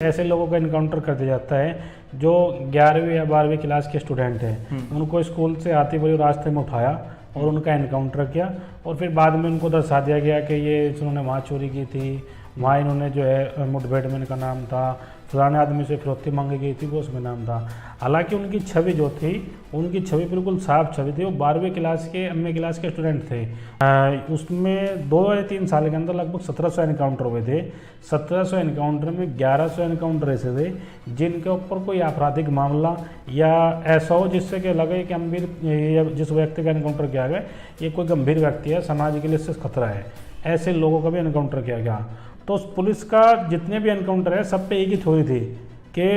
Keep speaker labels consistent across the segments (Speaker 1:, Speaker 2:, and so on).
Speaker 1: ऐसे लोगों का इनकाउंटर कर दिया जाता है जो 11वीं या 12वीं क्लास के स्टूडेंट हैं। उनको स्कूल से आते हुए रास्ते में उठाया और उनका इनकाउंटर किया और फिर बाद में उनको दर्शा दिया गया कि ये इन्होंने वहाँ चोरी की थी, वहाँ इन्होंने जो है मुठभेड़ में इनका नाम था, फलाने आदमी से फिरौती मांगी गई थी वो उसमें नाम था। हालांकि उनकी छवि जो थी उनकी छवि बिल्कुल साफ छवि थी। वो 12वीं क्लास के एमए क्लास के स्टूडेंट थे। उसमें 2 या 3 साल के अंदर लगभग 1700 इनकाउंटर हुए थे। 1700 इनकाउंटर में 1100 इनकाउंटर ऐसे थे जिनके ऊपर कोई आपराधिक मामला या ऐसा हो जिससे कि लगे कि गंभीर जिस व्यक्ति का इनकाउंटर किया गया ये कोई गंभीर व्यक्ति है, समाज के लिए इससे खतरा है, ऐसे लोगों का भी इनकाउंटर किया गया। तो पुलिस का जितने भी एनकाउंटर है सब पे एक ही थ्योरी थी कि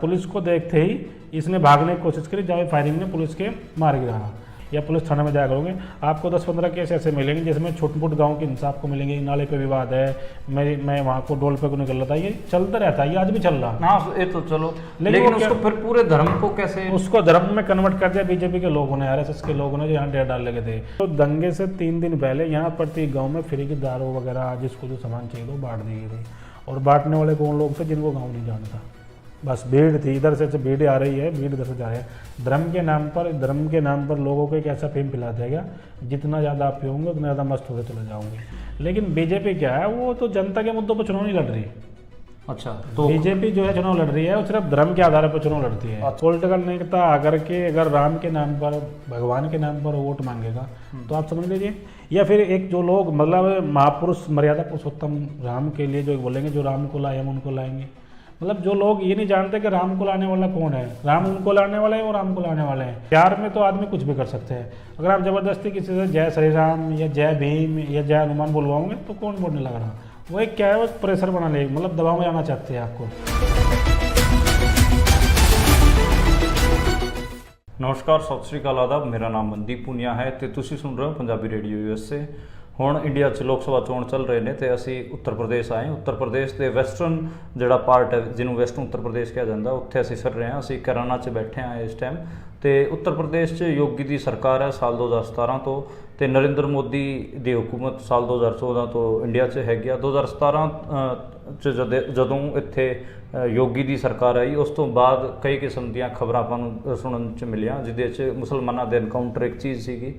Speaker 1: पुलिस को देखते ही इसने भागने की कोशिश करी, जब फायरिंग ने पुलिस के मार गिराया। या पुलिस थाने में जाया करोगे आपको 10-15 केस ऐसे मिलेंगे जिसमें छोटे-मोटे गांव के इंसाफ को मिलेंगे। नाले पे विवाद है, मैं वहाँ को डोल पे को निकल रहा था, ये चलता रहता है, ये आज भी चल रहा।
Speaker 2: हाँ ये तो चलो, लेकिन उसको फिर पूरे धर्म को कैसे,
Speaker 1: उसको धर्म में कन्वर्ट कर दिया बीजेपी के लोगों ने, आरएसएस के लोगों ने जो यहाँ डेढ़ डाल लगे थे। तो दंगे से 3 दिन पहले यहाँ प्रति गाँव में फ्री की दारू वगैरह जिसको जो सामान चाहिए वो बांट दी गई थी। और बांटने वाले कौन लोग थे जिनको गाँव नहीं जानता, बस भीड़ थी, इधर से भीड़ आ रही है, भीड़ इधर से जा रही है। धर्म के नाम पर लोगों को एक ऐसा फेम पिला देगा जितना ज़्यादा आप पियोगे उतना ज़्यादा मस्त होते चले जाओगे। लेकिन बीजेपी क्या है, वो तो जनता के मुद्दों पर चुनाव नहीं लड़ रही।
Speaker 2: अच्छा, तो
Speaker 1: बीजेपी जो है चुनाव लड़ रही है वो सिर्फ धर्म के आधार पर चुनाव लड़ती है। पॉलिटिकल नेता अगर राम के नाम पर, भगवान के नाम पर वोट मांगेगा तो आप समझ लीजिए, या फिर एक जो लोग मतलब महापुरुष मर्यादा पुरुषोत्तम राम के लिए जो बोलेंगे जो राम को लाए हम उनको लाएंगे, मतलब जो लोग ये नहीं जानते कि राम को लाने वाला कौन है, राम उनको लाने वाला है वो राम को लाने वाले हैं। प्यार में तो आदमी कुछ भी कर सकते हैं। अगर आप ज़बरदस्ती किसी से जय श्री राम या जय भीम या जय हनुमान बोलवाओगे तो कौन बोलने लग रहा, वो एक क्या है, वो प्रेशर बना लेगी, मतलब दबाव में आना चाहते हैं आपको।
Speaker 2: नमस्कार, सत श्री अकाल, आदाब। मेरा नाम मनदीप पुनिया है तो तुसी सुन रहे हो पंजाबी रेडियो यूएसए। ਹੁਣ ਇੰਡੀਆ 'ਚ ਲੋਕ ਸਭਾ ਚੋਣ ਚੱਲ ਰਹੇ ਨੇ ਤੇ ਅਸੀਂ ਉੱਤਰ ਪ੍ਰਦੇਸ਼ ਆਏ। ਉੱਤਰ ਪ੍ਰਦੇਸ਼ ਦੇ ਵੈਸਟਰਨ ਜਿਹੜਾ ਪਾਰਟ ਹੈ ਜਿਹਨੂੰ ਵੈਸਟਰਨ ਉੱਤਰ ਪ੍ਰਦੇਸ਼ ਕਿਹਾ ਜਾਂਦਾ, ਉੱਥੇ ਅਸੀਂ ਸਰ ਰਹੇ ਹਾਂ। ਅਸੀਂ ਕੈਰਾਨਾ 'ਚ ਬੈਠੇ ਹਾਂ ਇਸ ਟਾਈਮ ਤੇ ਉੱਤਰ ਪ੍ਰਦੇਸ਼ 'ਚ ਯੋਗੀ ਦੀ ਸਰਕਾਰ ਹੈ ਸਾਲ 2017 ਤੋਂ ਤੇ ਨਰਿੰਦਰ ਮੋਦੀ ਦੀ ਹੁਕੂਮਤ ਸਾਲ 2014 ਤੋਂ ਇੰਡੀਆ 'ਚ ਹੈਗੀ ਆ। 2017 'ਚ ਜਦੋਂ ਇੱਥੇ ਯੋਗੀ ਦੀ ਸਰਕਾਰ ਆਈ ਉਸ ਤੋਂ ਬਾਅਦ ਕਈ ਕਿਸਮ ਦੀਆਂ ਖਬਰਾਂ ਆਪਾਂ ਨੂੰ ਸੁਣਨ 'ਚ ਮਿਲੀਆਂ, ਜਿਹਦੇ 'ਚ ਮੁਸਲਮਾਨਾਂ ਦੇ ਐਨਕਾਊਂਟਰ ਇੱਕ ਚੀਜ਼ ਸੀਗੀ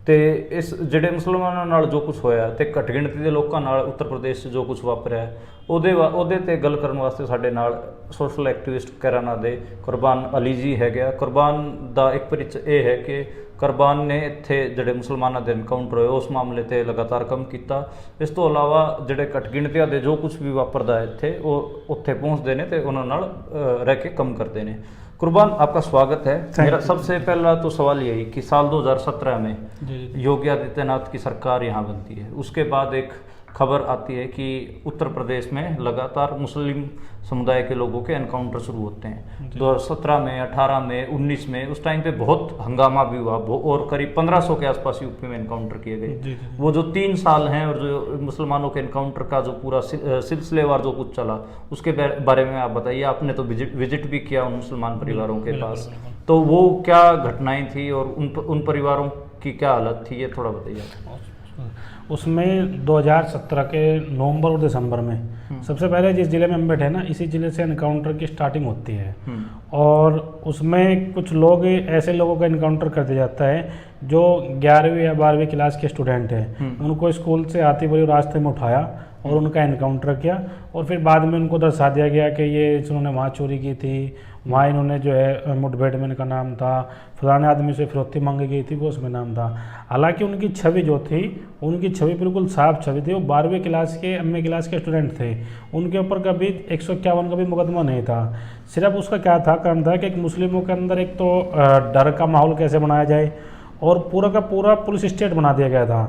Speaker 2: ਤੇ ਇਸ ਜਿਹੜੇ ਮੁਸਲਮਾਨਾਂ ਨਾਲ ਜੋ ਕੁਝ ਹੋਇਆ ਤੇ ਘੱਟ ਗਿਣਤੀ ਦੇ ਲੋਕਾਂ ਨਾਲ ਉੱਤਰ ਪ੍ਰਦੇਸ਼ 'ਚ ਜੋ ਕੁਝ ਵਾਪਰਿਆ ਉਹਦੇ ਤੇ ਗੱਲ ਕਰਨ ਵਾਸਤੇ ਸਾਡੇ ਨਾਲ ਸੋਸ਼ਲ ਐਕਟਿਵਿਸਟ ਕੈਰਾਨਾ ਦੇ ਕੁਰਬਾਨ ਅਲੀ ਜੀ ਹੈਗੇ ਆ। ਕੁਰਬਾਨ ਦਾ ਇੱਕ ਪਰਿਚੈ ਇਹ ਹੈ ਕਿ ਕੁਰਬਾਨ ਨੇ ਇੱਥੇ ਜਿਹੜੇ ਮੁਸਲਮਾਨਾਂ ਦੇ ਐਨਕਾਊਂਟਰ ਹੋਏ ਉਸ ਮਾਮਲੇ ਤੇ ਲਗਾਤਾਰ ਕੰਮ ਕੀਤਾ। ਇਸ ਤੋਂ ਇਲਾਵਾ ਜਿਹੜੇ ਘੱਟ ਗਿਣਤੀਆਂ ਦੇ ਜੋ ਕੁਝ ਵੀ ਵਾਪਰਦਾ ਇੱਥੇ ਉਹ ਉੱਥੇ ਪਹੁੰਚਦੇ ਨੇ ਤੇ ਉਹਨਾਂ ਨਾਲ ਰਹਿ ਕੇ ਕੰਮ ਕਰਦੇ ਨੇ। कुर्बान, आपका स्वागत है। मेरा सबसे पहला तो सवाल यही कि साल 2017 में योगी आदित्यनाथ की सरकार यहाँ बनती है, उसके बाद एक खबर आती है कि उत्तर प्रदेश में लगातार मुस्लिम समुदाय के लोगों के एनकाउंटर शुरू होते हैं। 2017 में, 18 में, 19 में उस टाइम पे बहुत हंगामा भी हुआ और करीब 1500 के आसपास यूपी में एनकाउंटर किए गए। वो जो 3 साल हैं और जो मुसलमानों के एनकाउंटर का जो पूरा सिलसिलेवार जो कुछ चला उसके बारे में आप बताइए। आपने तो विजिट भी किया उन मुसलमान परिवारों के पास, तो वो क्या घटनाएं थी और उन परिवारों की क्या हालत थी, ये थोड़ा बताइए।
Speaker 1: उसमें 2017 के नवंबर और दिसंबर में सबसे पहले जिस ज़िले में हम बैठे हैं ना, इसी ज़िले से इनकाउंटर की स्टार्टिंग होती है। और उसमें कुछ लोग ऐसे लोगों का इनकाउंटर कर दिया जाता है जो 11वीं या 12वीं क्लास के स्टूडेंट हैं। उनको स्कूल से आते हुए रास्ते में उठाया और उनका इनकाउंटर किया और फिर बाद में उनको दर्शा दिया गया कि ये इन्होंने वहाँ चोरी की थी, वहाँ इन्होंने जो है मुठभेड़ में इनका नाम था, फलाने आदमी से फिरौती मांगी गई थी वो उसमें नाम था। हालांकि उनकी छवि जो थी उनकी छवि बिल्कुल साफ छवि थी। वो 12वीं क्लास के एमए क्लास के स्टूडेंट थे। उनके ऊपर कभी 151 का भी मुकदमा नहीं था। सिर्फ उसका क्या था, काम था कि मुस्लिमों के अंदर एक तो डर का माहौल कैसे बनाया जाए और पूरा का पूरा पुलिस स्टेट बना दिया गया था।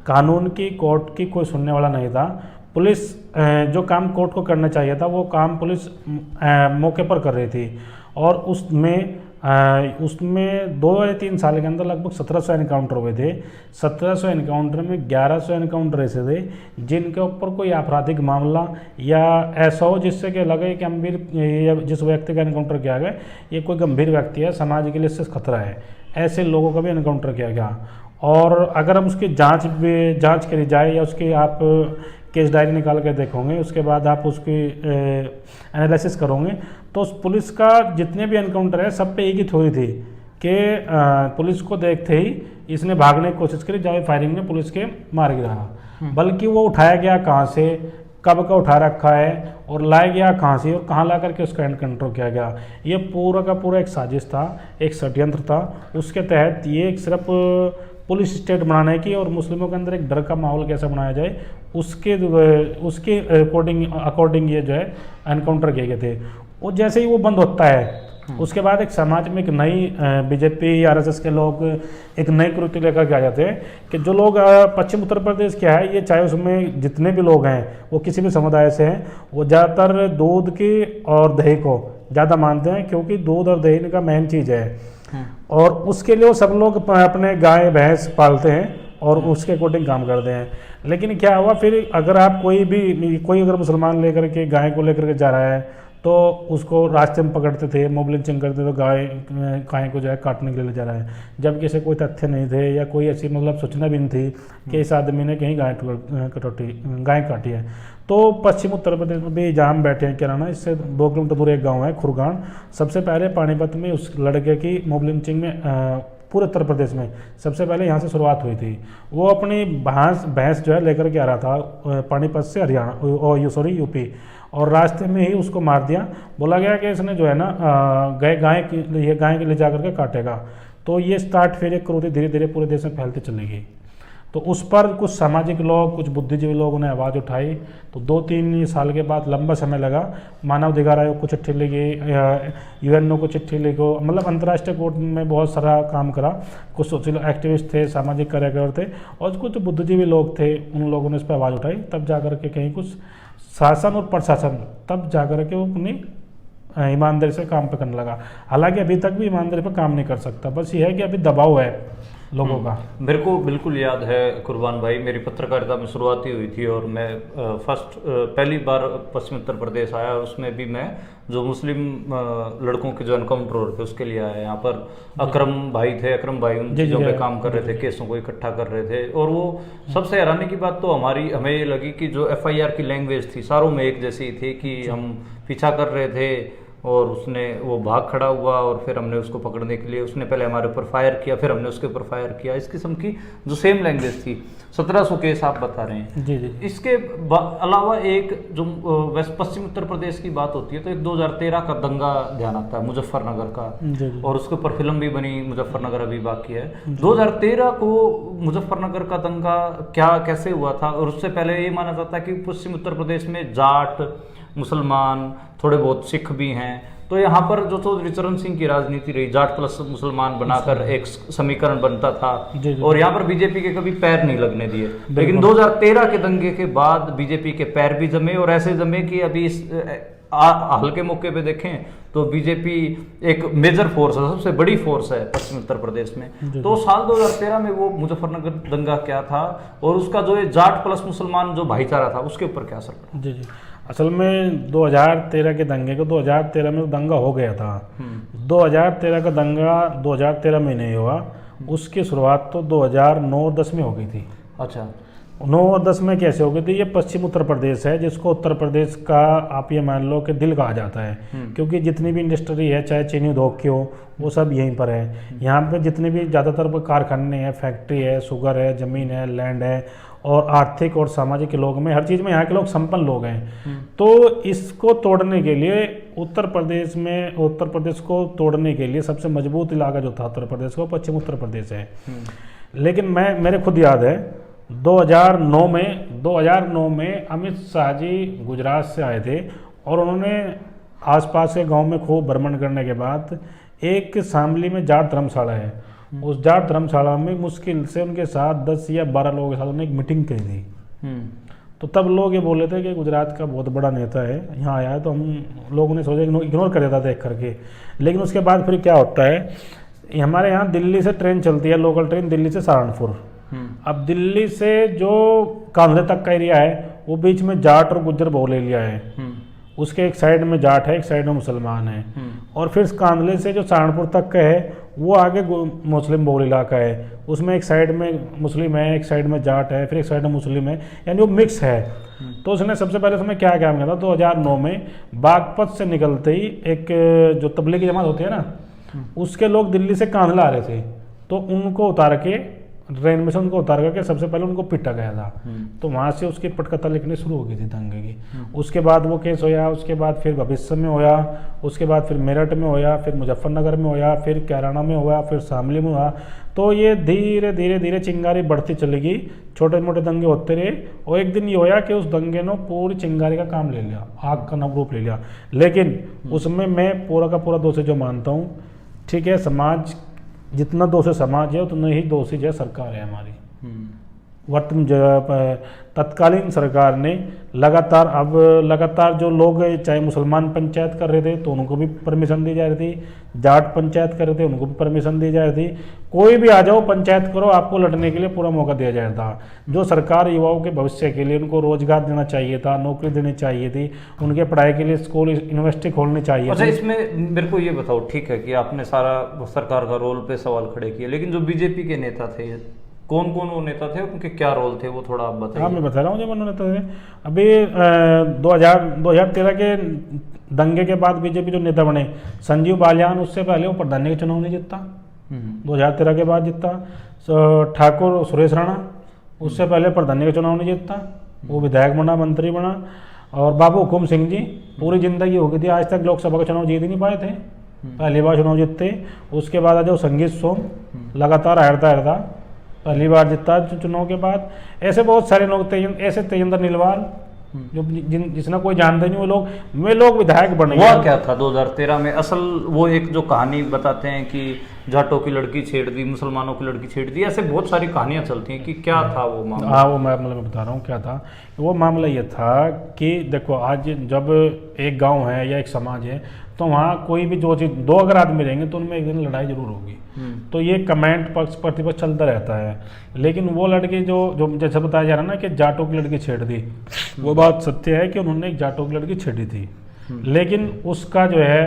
Speaker 1: कानून की, कोर्ट की कोई सुनने वाला नहीं था। पुलिस जो काम कोर्ट को करना चाहिए था वो काम पुलिस मौके पर कर रही थी। और उसमें 2 या 3 साल के अंदर लगभग 1700 इनकाउंटर हुए थे। 1700 इनकाउंटर में 1100 इनकाउंटर ऐसे थे जिनके ऊपर कोई आपराधिक मामला या ऐसा हो जिससे कि लगे कि जिस व्यक्ति का इनकाउंटर किया गया ये कोई गंभीर व्यक्ति है, समाज के लिए इससे खतरा है, ऐसे लोगों का भी इनकाउंटर किया गया। और अगर हम उसकी जांच करी जाए या उसकी आप केस डायरी निकाल के देखोगे, उसके बाद आप उसकी एनालिसिस करोगे, तो उस पुलिस का जितने भी एनकाउंटर है सब पे एक ही थ्योरी थी कि पुलिस को देखते ही इसने भागने की कोशिश करी, जब फायरिंग में पुलिस के मार गिरा। बल्कि वो उठाया गया कहाँ से, कब का उठा रखा है और लाया गया कहाँ से और कहाँ ला करके उसका एनकाउंटर किया गया, ये पूरा का पूरा एक साजिश था, एक षड्यंत्र था। उसके तहत ये सिर्फ पुलिस स्टेट बनाने की और मुस्लिमों के अंदर एक डर का माहौल कैसे बनाया जाए उसके अकॉर्डिंग ये जो है एनकाउंटर किए गए थे। और जैसे ही वो बंद होता है उसके बाद एक समाज में एक नई बीजेपी आरएसएस के लोग एक नई कृति लेकर के आ जाते हैं कि जो लोग पश्चिम उत्तर प्रदेश के है, ये चाहे उसमें जितने भी लोग हैं वो किसी भी समुदाय से हैं, वो ज़्यादातर दूध की और दही को ज़्यादा मानते हैं, क्योंकि दूध और दही का मेन चीज़ है। और उसके लिए वो सब लोग अपने गाय भैंस पालते हैं और उसके अकॉर्डिंग काम करते हैं। लेकिन क्या हुआ फिर, अगर आप कोई अगर मुसलमान लेकर के गाय को लेकर के जा रहा है तो उसको रास्ते में पकड़ते थे, मोब लिंचिंग करते थे, गाय को जो है काटने के लिए ले जा रहा है, जबकि ऐसे कोई तथ्य नहीं थे या कोई ऐसी मतलब सूचना भी नहीं थी कि इस आदमी ने कहीं गाय काटी है। तो पश्चिम उत्तर प्रदेश में भी जहाँ हम बैठे हैं किराना, इससे 2 किलोमीटर दूर एक गाँव है खुरगान। सबसे पहले पानीपत में उस लड़के की मोब लिंचिंग में पूरे उत्तर प्रदेश में सबसे पहले यहाँ से शुरुआत हुई थी। वो अपनी भैंस जो है लेकर के आ रहा था पानीपत से हरियाणा यूपी, और रास्ते में ही उसको मार दिया। बोला गया कि इसने जो है ना गाय के ले जा करके काटेगा। तो ये स्टार्ट फिर एक क्रोधी धीरे धीरे पूरे देश में फैलती चलेगी। तो उस पर कुछ सामाजिक लोग, कुछ बुद्धिजीवी लोगों ने आवाज़ उठाई। तो 2-3 साल के बाद लंबा समय लगा, मानवाधिकार आयोग को चिट्ठी लिखी, यूएनओ को चिट्ठी लिखो, मतलब अंतर्राष्ट्रीय कोर्ट में बहुत सारा काम करा। कुछ सोशल एक्टिविस्ट थे, सामाजिक कार्यकर्ता थे और कुछ बुद्धिजीवी लोग थे, उन लोगों ने इस पर आवाज़ उठाई। तब जा कर के कहीं कुछ शासन और प्रशासन तब जा कर के वो अपनी ईमानदारी से काम पे करने लगा। हालांकि अभी तक भी ईमानदारी पर काम नहीं कर सकता, बस ये है कि अभी दबाव है लोगों का।
Speaker 2: मेरे को बिल्कुल याद है कुर्बान भाई, मेरी पत्रकारिता में शुरुआत ही हुई थी और मैं पहली बार पश्चिम उत्तर प्रदेश आया, और उसमें भी मैं जो मुस्लिम लड़कों के जो एनकाउंटर हो रहे थे उसके लिए आया। यहाँ पर अकरम भाई थे, अकरम भाई उन चीज़ों पे काम कर रहे थे, केसों को इकट्ठा कर रहे थे। और वो सबसे हैरानी की बात तो हमें ये लगी कि जो FIR की लैंग्वेज थी सारों में एक जैसी थी कि हम पीछा कर रहे थे और वो भाग खड़ा हुआ और फिर हमने उसको पकड़ने के लिए, उसने पहले हमारे ऊपर फायर किया, फिर हमने उसके ऊपर फायर किया। इस किस्म की जो सेम लैंग्वेज थी। 1700 केस आप बता रहे हैं।
Speaker 1: जी जी।
Speaker 2: इसके अलावा एक जो वेस्ट पश्चिम उत्तर प्रदेश की बात होती है तो एक 2013 का दंगा ध्यान आता है मुजफ्फरनगर का, और उसके ऊपर फिल्म भी बनी, मुजफ्फरनगर अभी बाकी है। 2013 को मुजफ्फरनगर का दंगा कैसे हुआ था? और उससे पहले ये माना जाता है कि पश्चिम उत्तर प्रदेश में जाट, मुसलमान, थोड़े बहुत सिख भी हैं। तो यहाँ पर जो चौधरी चरण सिंह की राजनीति रही, जाट प्लस मुसलमान बनाकर एक समीकरण बनता था, और यहाँ पर बीजेपी के कभी पैर नहीं लगने दिए। लेकिन 2013 के दंगे के बाद बीजेपी के पैर भी जमे, और ऐसे जमे कि अभी हल्के मौके पे देखें तो बीजेपी एक मेजर फोर्स है, सबसे बड़ी फोर्स है पश्चिम उत्तर प्रदेश में। तो साल 2013 में वो मुजफ्फरनगर दंगा क्या था, और उसका जो जाट प्लस मुसलमान जो भाईचारा था उसके ऊपर क्या असर पड़ा?
Speaker 1: जी जी। असल में 2013 के दंगे को 2013 में दंगा हो गया था। 2013 का दंगा 2013 में नहीं हुआ, उसकी शुरुआत तो 2009-10 में हो गई थी।
Speaker 2: अच्छा,
Speaker 1: 9 और 10 में कैसे हो गई थी? ये पश्चिम उत्तर प्रदेश है, जिसको उत्तर प्रदेश का आप ये मान लो कि दिल कहा जाता है, क्योंकि जितनी भी इंडस्ट्री है, चाहे चीनी उद्योग की हो, वो सब यहीं पर है। यहाँ पे जितने भी ज़्यादातर कारखाने हैं, फैक्ट्री है, शुगर है, ज़मीन है, लैंड है, और आर्थिक और सामाजिक लोग में हर चीज़ में यहाँ के लोग संपन्न लोग हैं। तो इसको तोड़ने के लिए उत्तर प्रदेश को तोड़ने के लिए सबसे मजबूत इलाका जो था उत्तर प्रदेश का, पश्चिम उत्तर प्रदेश है। लेकिन मेरे खुद याद है 2009 में अमित शाह जी गुजरात से आए थे, और उन्होंने आसपास के गांव में खूब भ्रमण करने के बाद एक शामली में जाट धर्मशाला है, उस जाट धर्मशाला में मुश्किल से उनके साथ 10 या 12 लोगों के साथ उन्होंने एक मीटिंग करी थी। तो तब लोग ये बोले थे कि गुजरात का बहुत बड़ा नेता है, यहाँ आया है। तो हम लोगों ने सोचा इग्नोर कर देता देख करके। लेकिन उसके बाद फिर क्या होता है, हमारे यहाँ दिल्ली से ट्रेन चलती है, लोकल ट्रेन दिल्ली से सहारनपुर। अब दिल्ली से जो कांधले तक का एरिया है वो बीच में जाट और गुज्जर बहुल एरिया है, उसके एक साइड में जाट है, एक साइड में मुसलमान है। और फिर कांदले से जो सहारनपुर तक का है वो आगे मुस्लिम बहुल इलाका है, उसमें एक साइड में मुस्लिम है, एक साइड में जाट है, फिर एक साइड में मुस्लिम है, यानी वो मिक्स है। तो उसने सबसे पहले उसमें क्या काम किया था, 2009 में बागपत से निकलते ही एक जो तबलीगी जमात होती है ना, उसके लोग दिल्ली से कांधला आ रहे थे, तो उनको उतार के ट्रेन में से उनको उतार करके सबसे पहले उनको पिटा गया था। तो वहाँ से उसकी पटकथा लिखनी शुरू हो गई थी दंगे की। उसके बाद वो केस होया, उसके बाद फिर भविष्य में होया, उसके बाद फिर मेरठ में होया, फिर मुजफ्फरनगर में होया, फिर कैराना में हुआ, फिर शामली में हुआ। तो ये धीरे धीरे धीरे चिंगारी बढ़ती चली गई, छोटे मोटे दंगे होते रहे, और एक दिन ये होया कि उस दंगे ने पूरी चिंगारी का काम ले लिया, आग का नव रूप ले लिया। लेकिन उसमें मैं पूरा का पूरा दोषी जो मानता हूँ, ठीक है, समाज जितना दोषी समाज है उतना ही दोषी जो सरकार है हमारी। वर्तमान तत्कालीन सरकार ने लगातार जो लोग चाहे मुसलमान पंचायत कर रहे थे तो उनको भी परमिशन दी जा रही थी, जाट पंचायत कर रहे थे उनको भी परमिशन दी जा रही थी, कोई भी आ जाओ पंचायत करो, आपको लड़ने के लिए पूरा मौका दिया जा रहा था। जो सरकार युवाओं के भविष्य के लिए उनको रोजगार देना चाहिए था, नौकरी देनी चाहिए थी, उनके पढ़ाई के लिए स्कूल यूनिवर्सिटी खोलनी चाहिए।
Speaker 2: अच्छा, इसमें मेरे को ये बताओ, ठीक है कि आपने सारा सरकार का रोल पे सवाल खड़े किए, लेकिन जो बीजेपी के नेता थे, कौन कौन वो नेता थे, उनके क्या रोल थे, वो थोड़ा आप बताइए।
Speaker 1: हाँ, मैं बता रहा हूँ। जब उन्होंने तो अभी 2013 के दंगे के बाद बीजेपी जो नेता बने, संजीव बालियान, उससे पहले वो प्रधानी के चुनाव नहीं जीतता, 2013 के बाद जीतता। ठाकुर सुरेश राणा, उससे पहले प्रधानी के चुनाव नहीं जीतता, वो विधायक बना, मंत्री बना। और बाबू हुकुम सिंह जी, पूरी जिंदगी हो गई थी, आज तक लोकसभा का चुनाव जीत ही नहीं पाए थे, पहली बार चुनाव जीतते। उसके बाद आ जाओ संगीत सोम, लगातार हारता पहली बार जीता चुनाव के बाद। ऐसे बहुत सारे लोग थे, ऐसे तेजेंद्र नीलवाल, जो जिसने कोई जानते नहीं, वो लोग विधायक बने।
Speaker 2: हुआ क्या था 2013 में असल? वो एक जो कहानी बताते हैं कि जाटों की लड़की छेड़ दी, मुसलमानों की लड़की छेड़ दी, ऐसे बहुत सारी कहानियां चलती हैं कि क्या था वो मामला।
Speaker 1: हाँ, वो मैं बता रहा हूँ क्या था। वो मामला ये था कि देखो, आज जब एक गांव है या एक समाज है, तो वहाँ कोई भी जो चीज़, दो अगर आदमी रहेंगे तो उनमें एक दिन लड़ाई जरूर होगी। तो ये कमेंट पक्ष प्रतिपक्ष चलता रहता है। लेकिन वो लड़की जो जैसे बताया जा रहा है ना कि जाटों की लड़की छेड़ दी, वो बात सत्य है कि उन्होंने एक जाटों की लड़की छेड़ी थी। लेकिन उसका जो है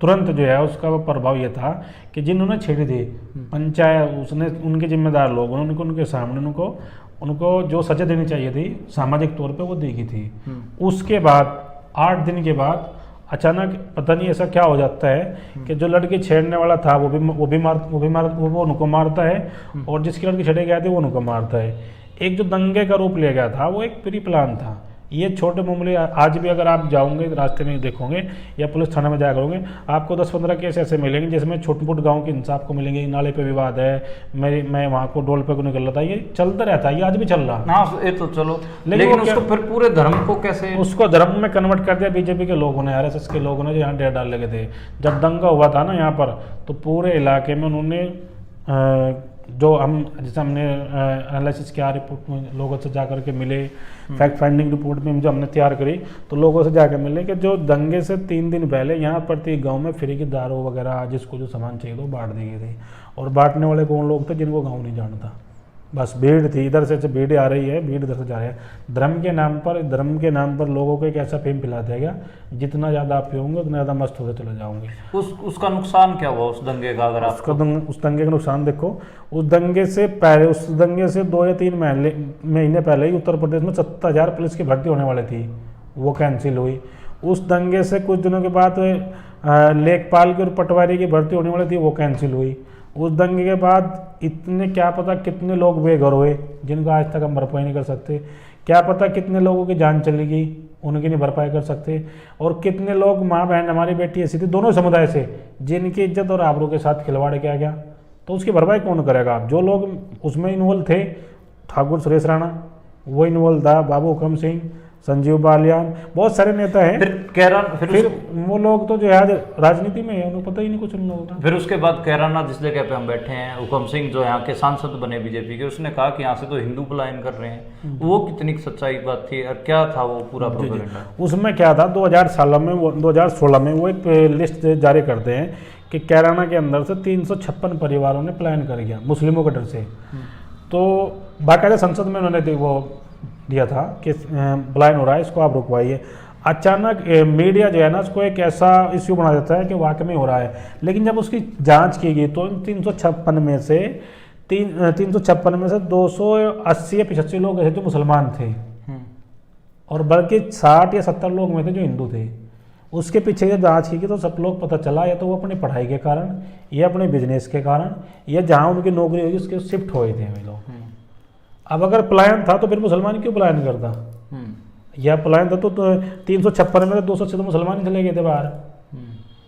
Speaker 1: तुरंत जो है उसका प्रभाव ये था कि जिन्होंने छेड़ी थी पंचायत, उसने उनके जिम्मेदार लोग उनके सामने उनको जो सजा देनी चाहिए थी सामाजिक तौर पे वो दी गई थी। उसके बाद 8 दिन के बाद अचानक पता नहीं ऐसा क्या हो जाता है कि जो लड़की छेड़ने वाला था वो उनको मारता है, और जिसकी लड़की छेड़े गए थे वो उनको मारता है। एक जो दंगे का रूप लिया गया था वो एक प्री प्लान था। ये छोटे मामले आज भी अगर आप जाओगे रास्ते में देखोगे या पुलिस थाने में जाया करोगे, आपको 10-15 केस ऐसे मिलेंगे जिसमें छोटे मोटे गाँव के इंसाफ को मिलेंगे। नाले पे विवाद है, मैं वहाँ को डोल पे को निकल रहा था, ये चलता रहता है, ये आज भी चल रहा।
Speaker 2: हाँ, ये तो चलो, लेकिन उसको फिर पूरे धर्म को कैसे,
Speaker 1: उसको धर्म में कन्वर्ट कर दिया बीजेपी के लोगों ने, RSS के लोगों ने, जो यहाँ डेर डाल लगे थे। जब दंगा हुआ था ना यहाँ पर, तो पूरे इलाके में उन्होंने जो जैसे हमने एनालिसिस किया रिपोर्ट में, लोगों से जाकर के मिले, फैक्ट फाइंडिंग रिपोर्ट में जो हमने तैयार करी, तो लोगों से जाकर मिले कि जो दंगे से 3 दिन पहले यहाँ प्रत्येक गांव में फ्री की दारू वगैरह जिसको जो सामान चाहिए वो बांट दी गई थी। और बांटने वाले कौन लोग थे? जिनको गाँव नहीं जानता, बस भीड़ थी, इधर से भीड़ आ रही है, भीड़ इधर से जा रही है। धर्म के नाम पर लोगों को एक ऐसा फेम पिला देगा, जितना ज़्यादा आप पियोगे उतना ज़्यादा मस्त होते चले जाओगे।
Speaker 2: उसका नुकसान क्या हुआ उस दंगे का? अगर आप
Speaker 1: उस दंगे का नुकसान देखो, उस दंगे से 2 या 3 महीने पहले ही उत्तर प्रदेश में 70,000 पुलिस की भर्ती होने वाली थी, वो कैंसिल हुई। उस दंगे से कुछ दिनों के बाद लेखपाल की और पटवारी की भर्ती होने वाली थी, वो कैंसिल हुई। उस दंगे के बाद इतने क्या पता कितने लोग बेघर हुए जिनका आज तक हम भरपाई नहीं कर सकते, क्या पता कितने लोगों की जान चली गई, उनकी नहीं भरपाई कर सकते। और कितने लोग, माँ बहन हमारी बेटी ऐसी थी दोनों समुदाय से, जिनकी इज्जत और आबरू के साथ खिलवाड़ किया गया, तो उसकी भरपाई कौन करेगा? आप जो लोग उसमें इन्वॉल्व थे, ठाकुर सुरेश राणा वो इन्वॉल्व था, बाबू हुकम सिंह, संजीव बालियान, बहुत सारे नेता हैं। फिर वो लोग तो जो है राजनीति में है, उन्हें पता ही नहीं कुछ उन लोगों का।
Speaker 2: फिर उसके बाद कैराना, जिस जगह पे हम बैठे हैं, हुकम सिंह जो यहाँ के सांसद बने बीजेपी के, उसने कहा कि यहाँ से तो हिंदू पलायन कर रहे हैं। वो कितनी सच्चाई बात थी और क्या था वो पूरा प्रोपेगेंडा?
Speaker 1: उसमें क्या था, 2016 में वो एक लिस्ट जारी करते हैं कि कैराना के अंदर से 356 परिवारों ने पलायन कर गया मुस्लिमों के डर से। तो बाकायदा संसद में उन्होंने वो दिया था कि पलायन हो रहा है, इसको आप रुकवाइए। अचानक मीडिया जो है ना उसको एक ऐसा इश्यू बना देता है कि वाकई में हो रहा है। लेकिन जब उसकी जांच की गई तो इन 356 में से 356 में से 280 या 85 लोग ऐसे जो मुसलमान थे, और बल्कि 60 या 70 लोग में थे जो हिंदू थे। उसके पीछे जब जांच की गई तो सब लोग पता चला या तो वो अपनी पढ़ाई के कारण या अपने बिजनेस के कारण या जहाँ उनकी नौकरी हुई उसके शिफ्ट हुए थे वे लोग। अब अगर पलायन था तो फिर मुसलमान क्यों पलायन करता, या पलायन था तो 356 में 200 तो मुसलमान ही चले गए थे बाहर।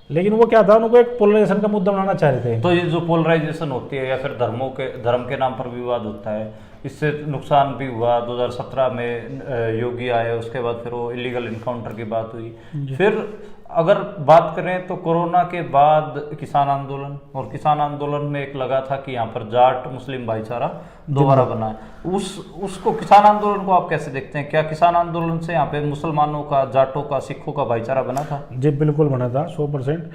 Speaker 1: लेकिन वो क्या था, उनको एक पोलराइजेशन का मुद्दा बनाना चाह रहे थे।
Speaker 2: तो ये जो पोलराइजेशन होती है या फिर धर्म के नाम पर विवाद होता है, इससे नुकसान भी हुआ। 2017 में योगी आए, उसके बाद फिर वो इलीगल इनकाउंटर की बात हुई। फिर अगर बात करें तो कोरोना के बाद किसान आंदोलन, और किसान आंदोलन में एक लगा था कि यहाँ पर जाट मुस्लिम भाईचारा दोबारा बना है। उसको किसान आंदोलन को आप कैसे देखते हैं? क्या किसान आंदोलन से यहाँ पे मुसलमानों का, जाटों का, सिखों का भाईचारा बना था?
Speaker 1: जी बिल्कुल बना था, 100%।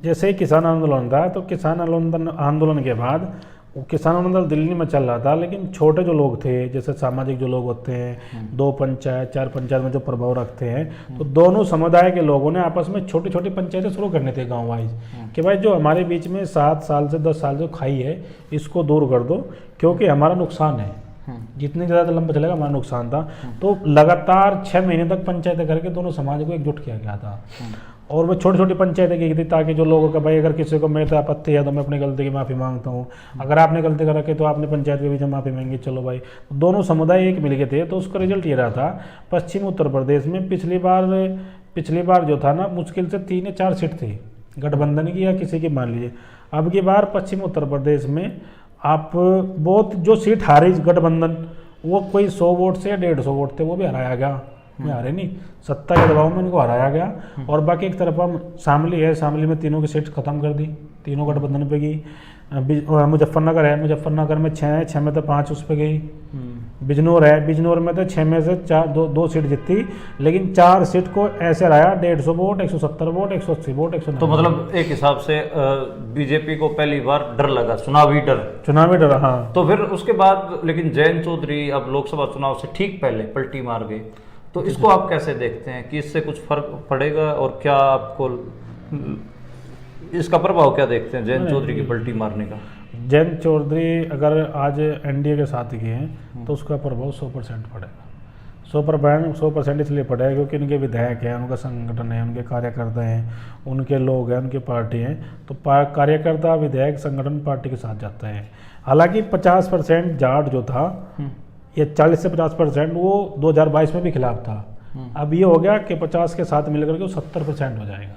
Speaker 1: जैसे ही किसान आंदोलन था तो किसान आंदोलन के बाद वो किसान आंदोलन दिल्ली में चल रहा था, लेकिन छोटे जो लोग थे, जैसे सामाजिक जो लोग होते हैं, 2 पंचायत 4 पंचायत में जो प्रभाव रखते हैं, तो दोनों समुदाय के लोगों ने आपस में छोटी छोटी पंचायतें शुरू करनी थी गांव वाइज, कि भाई जो हमारे बीच में 7 साल से 10 साल जो खाई है इसको दूर कर दो, क्योंकि हमारा नुकसान है, जितनी ज़्यादा लंबा चलेगा हमारा नुकसान था। तो लगातार 6 महीने तक पंचायतें करके दोनों समाज को एकजुट किया गया था। और वो छोटी छोटी पंचायतें की थी ताकि जो लोगों का, भाई अगर किसी को मेरे से आपत्ति है तो मैं अपनी गलती की माफ़ी मांगता हूँ, अगर आपने गलती कर रखी तो आपने पंचायत के बीच में माफ़ी मांगी, चलो भाई दोनों समुदाय एक मिल गए थे। तो उसका रिजल्ट ये रहा था, पश्चिम उत्तर प्रदेश में पिछली बार जो था ना, मुश्किल से 3 या 4 सीट थी गठबंधन की या किसी की मान लीजिए। अब की बार पश्चिम उत्तर प्रदेश में आप बहुत जो सीट हारी गठबंधन, वो कोई 100 वोट से या 150 वोट थे, वो भी हराया गया। हारे नहीं, सत्ता के दबाव में उनको हराया गया। और बाकी एक तरफ हम शामली है, शामली में तीनों की सीट खत्म कर दी, तीनों गठबंधन पे गई। मुजफ्फरनगर है, मुजफ्फरनगर में 6 है, 6 में तो 5 उस पर गई। बिजनौर है, बिजनौर में तो 6 में से 2 सीट जीती, लेकिन 4 सीट को ऐसे रहा 150 वोट, 170 वोट, 180 वोट, 190।
Speaker 2: तो मतलब एक हिसाब से बीजेपी को पहली बार डर लगा, चुनावी डर।
Speaker 1: हाँ।
Speaker 2: तो फिर उसके बाद लेकिन जयंत चौधरी अब लोकसभा चुनाव से ठीक पहले पलटी मार गए, तो इसको आप कैसे देखते हैं कि इससे कुछ फर्क पड़ेगा, और क्या आपको इसका प्रभाव क्या देखते हैं जयंत चौधरी की पलटी मारने का?
Speaker 1: जयंत चौधरी अगर आज एनडीए के साथ गए हैं तो उसका प्रभाव 100% पड़ेगा। 100% इसलिए पड़ेगा क्योंकि उनके विधायक हैं, उनका संगठन है, उनके कार्यकर्ता हैं, उनके लोग हैं, उनकी पार्टी हैं। तो कार्यकर्ता, विधायक, संगठन पार्टी के साथ जाता है। हालांकि 50% जाट जो था, ये 40 से 50% वो 2022 में भी खिलाफ था। अब ये हो गया कि 50 के साथ मिलकर के 70% हो जाएगा।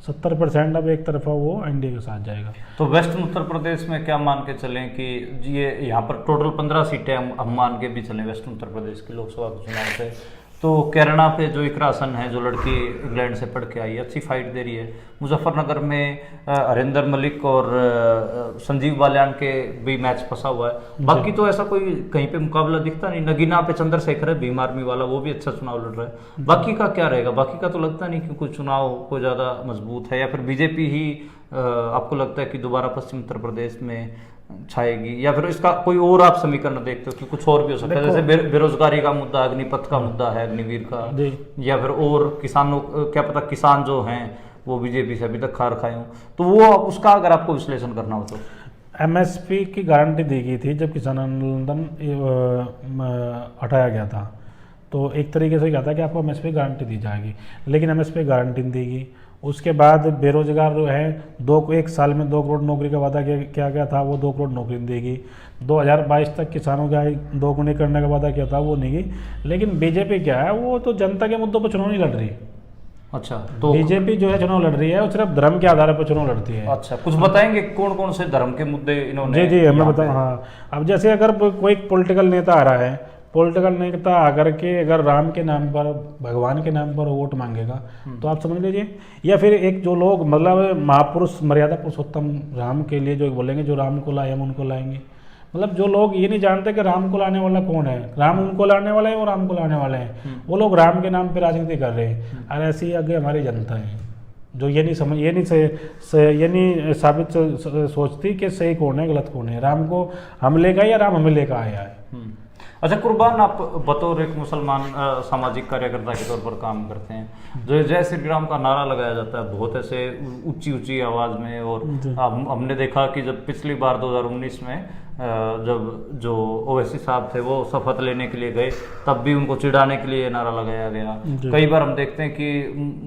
Speaker 1: 70% अब एक तरफा वो एनडीए के साथ जाएगा।
Speaker 2: तो वेस्टर्न उत्तर प्रदेश में क्या मान के चलें कि ये यहाँ पर टोटल 15 सीटें हम मान के भी चलें वेस्टर्न उत्तर प्रदेश की लोकसभा चुनाव से, तो कैरना पे जो इकरा हसन है, जो लड़की इंग्लैंड से पढ़ के आई है, अच्छी फाइट दे रही है। मुजफ्फरनगर में हरिंदर मलिक और संजीव बालियान के भी मैच फंसा हुआ है। बाकी तो ऐसा कोई कहीं पे मुकाबला दिखता नहीं। नगीना पे चंद्रशेखर है, भीम आर्मी वाला, वो भी अच्छा चुनाव लड़ रहा है। बाकी का क्या रहेगा? बाकी का तो लगता नहीं कि कुछ चुनाव को ज़्यादा मजबूत है, या फिर बीजेपी ही आपको लगता है कि दोबारा पश्चिम उत्तर प्रदेश में छाएगी, या फिर इसका कोई और आप समीकरण देखते हो कि कुछ और भी हो सकता है? जैसे बेरोजगारी का मुद्दा, अग्निपथ का मुद्दा है, अग्निवीर का, या फिर और किसानों, क्या पता किसान जो हैं वो बीजेपी से अभी तक खार खाए हों, तो वो उसका अगर आपको विश्लेषण करना हो तो?
Speaker 1: एमएसपी की गारंटी दी गई थी जब किसान आंदोलन हटाया गया था, तो एक तरीके से कहा था कि आपको एमएसपी गारंटी दी जाएगी, लेकिन एमएसपी गारंटी नहीं दी गई। उसके बाद बेरोजगार जो है 1 साल में 2 करोड़ नौकरी का वादा किया गया था, वो 2 करोड़ नौकरी नहीं देगी। 2022 तक किसानों का 2 गुनी करने का वादा किया था, वो नहीं गई। लेकिन बीजेपी क्या है, वो तो जनता के मुद्दों पर चुनाव नहीं लड़ रही।
Speaker 2: अच्छा, तो
Speaker 1: बीजेपी जो है चुनाव लड़ रही है वो सिर्फ धर्म के आधार पर चुनाव लड़ती है।
Speaker 2: अच्छा, कुछ बताएंगे कौन कौन से धर्म के मुद्दे इन्होंने?
Speaker 1: जी मैं बताऊँ। हाँ, अब जैसे अगर कोई पॉलिटिकल नेता आ रहा है, पॉलिटिकल नेता आकर के अगर राम के नाम पर, भगवान के नाम पर वोट मांगेगा, तो आप समझ लीजिए, या फिर एक जो लोग मतलब महापुरुष, मर्यादा पुरुषोत्तम राम के लिए जो बोलेंगे, जो राम को लाए हम उनको लाएंगे, मतलब जो लोग ये नहीं जानते कि राम को लाने वाला कौन है, राम उनको लाने वाला है, वो राम को लाने वाले हैं, वो लोग राम के नाम पर राजनीति कर रहे हैं। और ऐसी ही आगे हमारी जनता है जो ये नहीं साबित सोचती कि सही कौन है, गलत कौन है, राम को हम लेगा या राम हमें लेकर आया है।
Speaker 2: अच्छा कुर्बान, आप बतौर एक मुसलमान सामाजिक कार्यकर्ता के तौर पर काम करते हैं, जो जय श्री राम का नारा लगाया जाता है बहुत ऐसे ऊंची ऊंची आवाज़ में, और हमने देखा कि जब पिछली बार 2019 में जब जो ओवैसी साहब थे वो शपथ लेने के लिए गए, तब भी उनको चिढ़ाने के लिए नारा लगाया गया। कई बार हम देखते हैं कि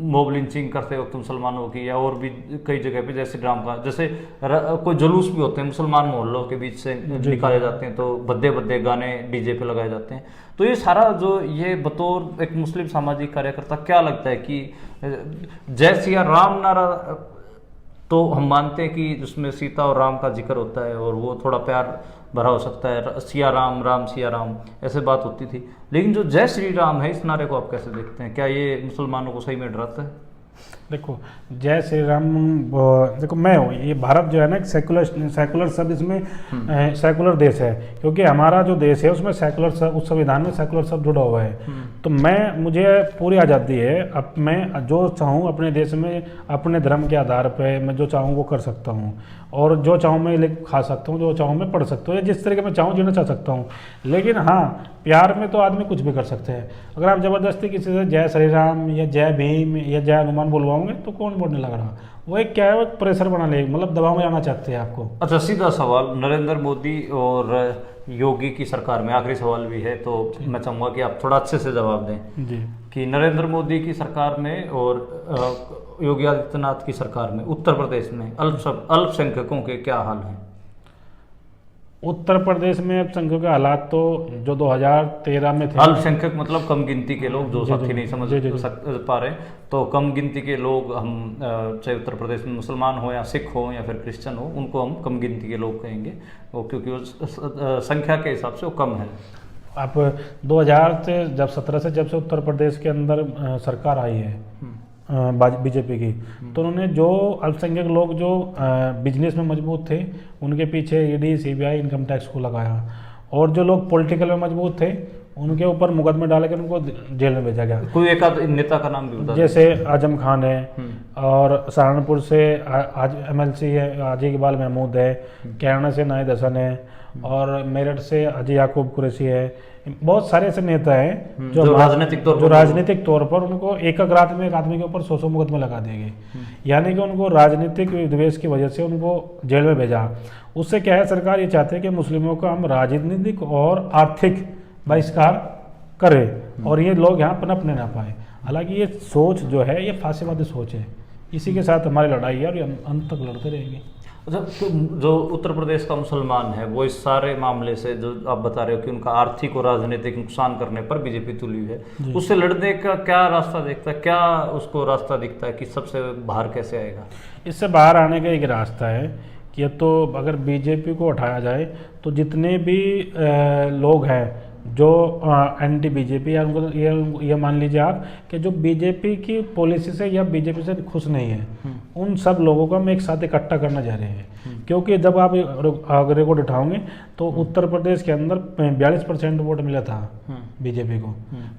Speaker 2: मॉब लिंचिंग करते वक्त मुसलमानों की, या और भी कई जगह पे जय श्री राम का, जैसे कोई जुलूस भी होते हैं मुसलमान मोहल्लों के बीच से निकाले जाते हैं, तो भद्दे भद्दे गाने डीजे पे लगाए जाते हैं। तो ये सारा जो ये बतौर एक मुस्लिम सामाजिक कार्यकर्ता क्या लगता है कि जय सिया राम नारा, तो हम मानते हैं कि जिसमें सीता और राम का जिक्र होता है और वो थोड़ा प्यार भरा हो सकता है, सिया राम राम सिया राम ऐसे बात होती थी, लेकिन जो जय श्री राम है इस नारे को आप कैसे देखते हैं? क्या ये मुसलमानों को सही में डराता है?
Speaker 1: देखो जय श्री राम, देखो मैं हूँ, ये भारत जो है ना सेकुलर सब इसमें सेकुलर देश है, क्योंकि हमारा जो देश है उसमें सेकुलर सब, उस संविधान में सेकुलर सब जुड़ा हुआ है। तो मुझे पूरी आज़ादी है, अब मैं जो चाहूँ अपने देश में अपने धर्म के आधार पर मैं जो चाहूँ वो कर सकता हूँ, और जो चाहूँ मैं खा सकता हूँ, जो चाहूँ मैं पढ़ सकता हूँ, या जिस तरीके मैं चाहूँ जीना चाह सकता हूँ। लेकिन हाँ, प्यार में तो आदमी कुछ भी कर सकते हैं। अगर आप ज़बरदस्ती किसी से जय श्री राम या जय भीम या जय हनुमान बोलवाओगे तो कौन बोलने लग रहा? वो एक क्या है, वो एक प्रेशर बना ले, मतलब दबाव में आना चाहते हैं आपको।
Speaker 2: अच्छा सीधा सवाल, नरेंद्र मोदी और योगी की सरकार में, आखिरी सवाल भी है तो मैं चाहूँगा कि आप थोड़ा अच्छे से जवाब दें
Speaker 1: जी,
Speaker 2: कि नरेंद्र मोदी की सरकार में और योगी आदित्यनाथ की सरकार में उत्तर प्रदेश में अल्पसंख्यकों के क्या हाल हैं?
Speaker 1: उत्तर प्रदेश में अल्पसंख्यकों के हालात तो जो 2013 में थे,
Speaker 2: अल्पसंख्यक मतलब कम गिनती के लोग, जो साथी नहीं समझ पा रहे, तो कम गिनती के लोग हम चाहे उत्तर प्रदेश में मुसलमान हो या सिख हो या फिर क्रिश्चियन हो, उनको हम कम गिनती के लोग कहेंगे, वो क्योंकि वो संख्या के हिसाब से वो कम है।
Speaker 1: आप 2000 से जब से उत्तर प्रदेश के अंदर सरकार आई है बीजेपी की, तो उन्होंने जो अल्पसंख्यक लोग जो बिजनेस में मजबूत थे उनके पीछे ईडी सीबीआई इनकम टैक्स को लगाया, और जो लोग पॉलिटिकल में मजबूत थे उनके ऊपर मुकदमे डाल कर उनको जेल में भेजा गया।
Speaker 2: कोई एक नेता का नाम भी बता,
Speaker 1: जैसे आजम खान है, और सहारनपुर से आज MLC है हाजी इकबाल महमूद है, कैराना से नाहिद हसन है, और मेरठ से हाजी याकूब कुरैशी है। बहुत सारे ऐसे नेता हैं जो राजनीतिक तौर पर उनको एक रात में एक आदमी के ऊपर 100 मुकदमे लगा देंगे, यानी कि उनको राजनीतिक विद्वेष की वजह से उनको जेल में भेजा। उससे क्या है, सरकार ये चाहते हैं कि मुस्लिमों का हम राजनीतिक और आर्थिक बहिष्कार करें और ये लोग यहाँ पनपने ना पाए। हालांकि ये सोच जो है ये फांसीवादी सोच है, इसी के साथ हमारी लड़ाई है और अंत तक लड़ते रहेंगे।
Speaker 2: अच्छा, तो जो उत्तर प्रदेश का मुसलमान है वो इस सारे मामले से जो आप बता रहे हो कि उनका आर्थिक और राजनीतिक नुकसान करने पर बीजेपी तुली हुई है, उससे लड़ने का क्या रास्ता देखता है, क्या उसको रास्ता दिखता है कि सबसे बाहर कैसे आएगा?
Speaker 1: इससे बाहर आने का एक रास्ता है कि अब तो अगर बीजेपी को हटाया जाए तो जितने भी लोग हैं जो एंटी बीजेपी, या उनको ये मान लीजिए आप कि जो बीजेपी की पॉलिसी से या बीजेपी से खुश नहीं है, उन सब लोगों को हम एक साथ इकट्ठा करना चाह रहे हैं। क्योंकि जब आप रिकॉर्ड उठाओगे तो उत्तर प्रदेश के अंदर 42% वोट मिला था बीजेपी को,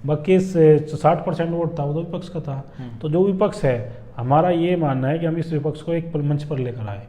Speaker 1: बाकी 60% वोट था वो तो विपक्ष का था। तो जो विपक्ष है, हमारा ये मानना है कि हम इस विपक्ष को एक मंच पर लेकर आए,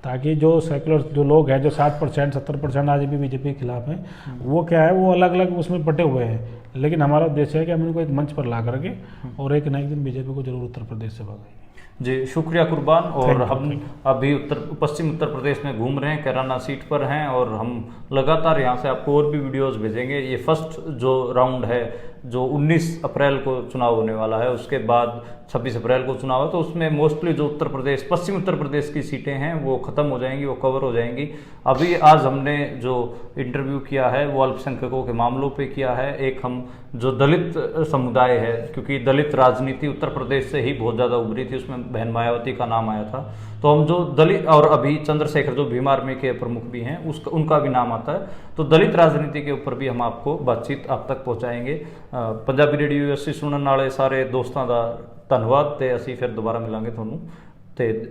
Speaker 1: ताकि जो सेकुलर जो लोग हैं जो 60% 70% आज भी बीजेपी के खिलाफ हैं, वो क्या है, वो अलग अलग उसमें बटे हुए हैं, लेकिन हमारा उद्देश्य है कि हम इनको एक मंच पर ला करके और एक न एक दिन बीजेपी को जरूर उत्तर प्रदेश से भगाएंगे।
Speaker 2: जी शुक्रिया कुर्बान। और हम अभी पश्चिम उत्तर प्रदेश में घूम रहे हैं, कैराना सीट पर हैं, और हम लगातार यहाँ से आपको और भी वीडियोस भेजेंगे। ये फर्स्ट जो राउंड है जो 19 अप्रैल को चुनाव होने वाला है, उसके बाद 26 अप्रैल को चुनाव है, तो उसमें मोस्टली जो उत्तर प्रदेश पश्चिम उत्तर प्रदेश की सीटें हैं वो ख़त्म हो जाएंगी, वो कवर हो जाएंगी। अभी आज हमने जो इंटरव्यू किया है वो अल्पसंख्यकों के मामलों पे किया है। एक हम जो दलित समुदाय है, क्योंकि दलित राजनीति उत्तर प्रदेश से ही बहुत ज़्यादा उभरी थी, उसमें बहन मायावती का नाम आया था, तो हम जो दलित, और अभी चंद्रशेखर जो भीम आर्मी के प्रमुख भी हैं उनका भी नाम आता है, तो दलित राजनीति के ऊपर भी हम आपको बातचीत आप तक पहुँचाएंगे। पंजाबी रेडियो यूएससी सुनने वाले सारे दोस्तों का धन्यवाद। ते असी फिर दोबारा मिलांगे ਤੁਹਾਨੂੰ ਤੇ